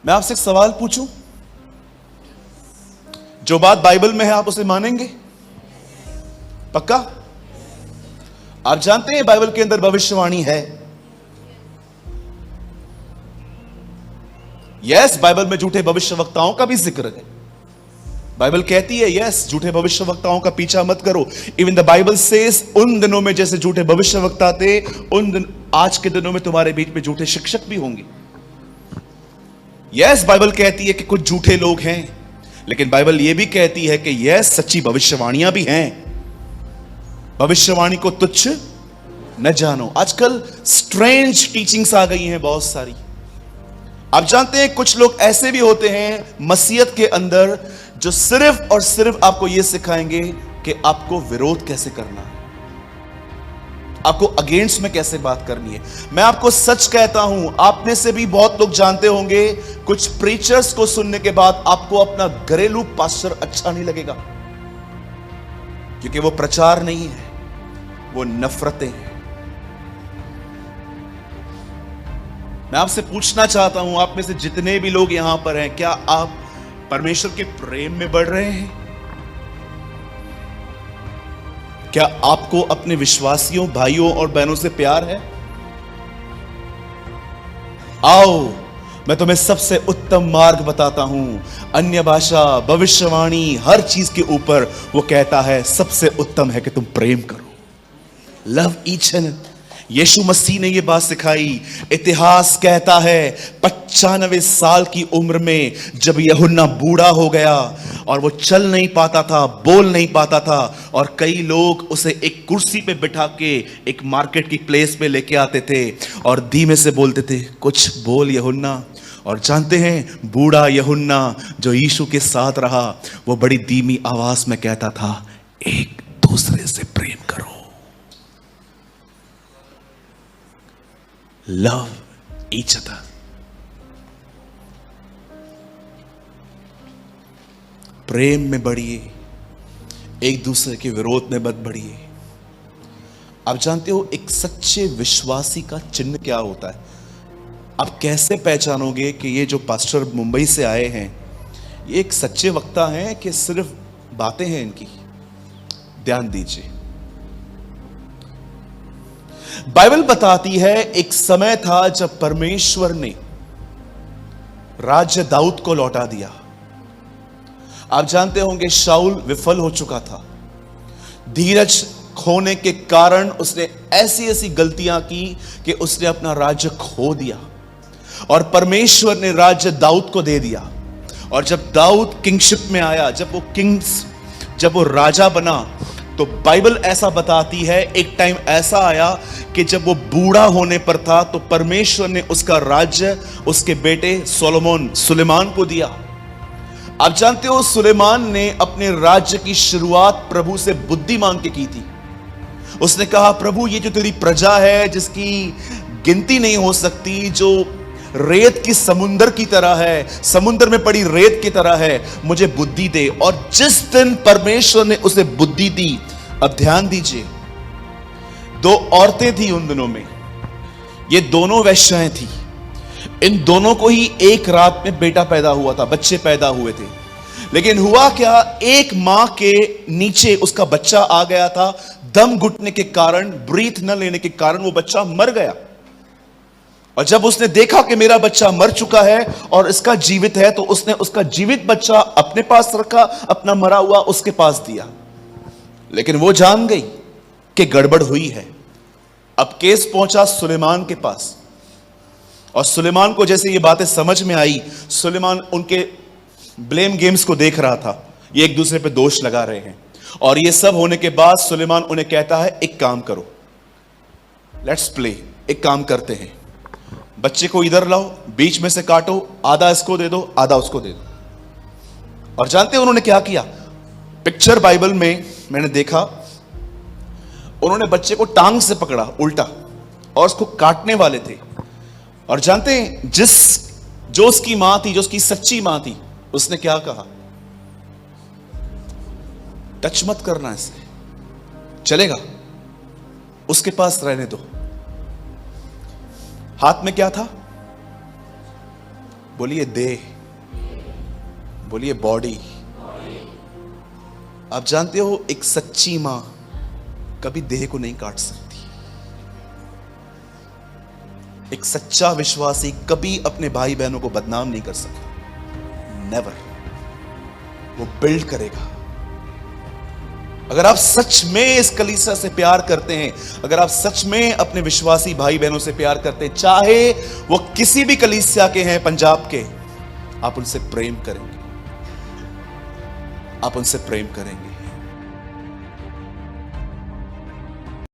मैं आपसे एक सवाल पूछूं, जो बात बाइबल में है आप उसे मानेंगे? पक्का? आप जानते हैं बाइबल के अंदर भविष्यवाणी है। यस, बाइबल में झूठे भविष्यवक्ताओं का भी जिक्र है। बाइबल कहती है यस, झूठे भविष्यवक्ताओं का पीछा मत करो। इवन द बाइबल सेज उन दिनों में जैसे झूठे भविष्यवक्ता थे, आज के दिनों में तुम्हारे बीच में झूठे शिक्षक भी होंगे। यस, बाइबल कहती है कि कुछ झूठे लोग हैं, लेकिन बाइबल यह भी कहती है कि यस, सच्ची भविष्यवाणियां भी हैं। भविष्यवाणी को तुच्छ न जानो। आजकल स्ट्रेंज टीचिंग्स आ गई हैं बहुत सारी। आप जानते हैं कुछ लोग ऐसे भी होते हैं मसीहत के अंदर जो सिर्फ और सिर्फ आपको यह सिखाएंगे कि आपको विरोध कैसे करना है, आपको अगेंस्ट में कैसे बात करनी है। मैं आपको सच कहता हूं, आप में से भी बहुत लोग जानते होंगे, कुछ प्रीचर्स को सुनने के बाद आपको अपना घरेलू पास्टर अच्छा नहीं लगेगा, क्योंकि वो प्रचार नहीं है, वो नफरतें हैं। मैं आपसे पूछना चाहता हूं, आप में से जितने भी लोग यहां पर हैं, क्या आप परमेश्वर के प्रेम में बढ़ रहे हैं? क्या आपको अपने विश्वासियों, भाइयों और बहनों से प्यार है? आओ, मैं तुम्हें सबसे उत्तम मार्ग बताता हूं। अन्य भाषा, भविष्यवाणी, हर चीज के ऊपर वो कहता है सबसे उत्तम है कि तुम प्रेम करो। Love each and. Yeshu Masih ने यह बात सिखाई। इतिहास कहता है 95 साल की उम्र में जब यूहन्ना बूढ़ा हो गया और वो चल नहीं पाता था, बोल नहीं पाता था, और कई लोग उसे एक कुर्सी पे बिठा के एक मार्केट की प्लेस पे लेके आते थे और धीमे से बोलते थे, कुछ बोल यूहन्ना। और जानते हैं, बूढ़ा यूहन्ना जो यीशु के साथ रहा, वो बड़ी धीमी आवाज में कहता था, एक दूसरे से प्रेम करो। Love each other. प्रेम में बढ़िए, एक दूसरे के विरोध में मत बढ़िए। आप जानते हो एक सच्चे विश्वासी का चिन्ह क्या होता है? आप कैसे पहचानोगे कि ये जो पास्टर मुंबई से आए हैं, ये एक सच्चे वक्ता हैं कि सिर्फ बातें हैं इनकी? ध्यान दीजिए, बाइबल बताती है एक समय था जब परमेश्वर ने राज्य दाऊद को लौटा दिया। आप जानते होंगे शाऊल विफल हो चुका था। धीरज खोने के कारण उसने ऐसी ऐसी गलतियां की कि उसने अपना राज्य खो दिया, और परमेश्वर ने राज्य दाऊद को दे दिया। और जब दाऊद किंगशिप में आया, जब वो राजा बना, तो बाइबल ऐसा बताती है एक टाइम ऐसा आया कि जब वो बूढ़ा होने पर था तो परमेश्वर ने उसका राज्य उसके बेटे सुलेमान को दिया। आप जानते हो, सुलेमान ने अपने राज्य की शुरुआत प्रभु से बुद्धि मांग के की थी। उसने कहा, प्रभु ये जो तेरी प्रजा है जिसकी गिनती नहीं हो सकती, जो रेत की समुंदर की तरह है, समुंदर में पड़ी रेत की तरह है, मुझे बुद्धि दे। और जिस दिन परमेश्वर ने उसे बुद्धि दी, अब ध्यान दीजिए, 2 औरतें थी उन दिनों में, ये दोनों वैश्याएं थी। इन दोनों को ही एक रात में बेटा पैदा हुआ था, बच्चे पैदा हुए थे। लेकिन हुआ क्या, एक मां के नीचे उसका बच्चा आ गया था। दम घुटने के कारण, ब्रीथ न लेने के कारण वो बच्चा मर गया। और जब उसने देखा कि मेरा बच्चा मर चुका है और इसका जीवित है, तो उसने उसका जीवित बच्चा अपने पास रखा, अपना मरा हुआ उसके पास दिया। लेकिन वो जान गई कि गड़बड़ हुई है। अब केस पहुंचा सुलेमान के पास, और सुलेमान को जैसे ये बातें समझ में आई, सुलेमान उनके ब्लेम गेम्स को देख रहा था, ये एक दूसरे पे दोष लगा रहे हैं। और ये सब होने के बाद सुलेमान उन्हें कहता है, एक काम करो, लेट्स प्ले, एक काम करते हैं, बच्चे को इधर लाओ, बीच में से काटो, आधा इसको दे दो, आधा उसको दे दो। और जानते हैं उन्होंने क्या किया? पिक्चर बाइबल में मैंने देखा, उन्होंने बच्चे को टांग से पकड़ा उल्टा और उसको काटने वाले थे। और जानते हैं जो उसकी मां थी, जो उसकी सच्ची मां थी, उसने क्या कहा? टच मत करना, इसे चलेगा, उसके पास रहने दो। हाथ में क्या था? बोलिए देह, बोलिए बॉडी। आप जानते हो एक सच्ची मां कभी देह को नहीं काट सकती। एक सच्चा विश्वासी कभी अपने भाई बहनों को बदनाम नहीं कर सकता। नेवर। वो बिल्ड करेगा। अगर आप सच में इस कलीसिया से प्यार करते हैं, अगर आप सच में अपने विश्वासी भाई बहनों से प्यार करते हैं, चाहे वो किसी भी कलीसिया के हैं, पंजाब के, आप उनसे प्रेम करेंगे। आप उनसे प्रेम करेंगे।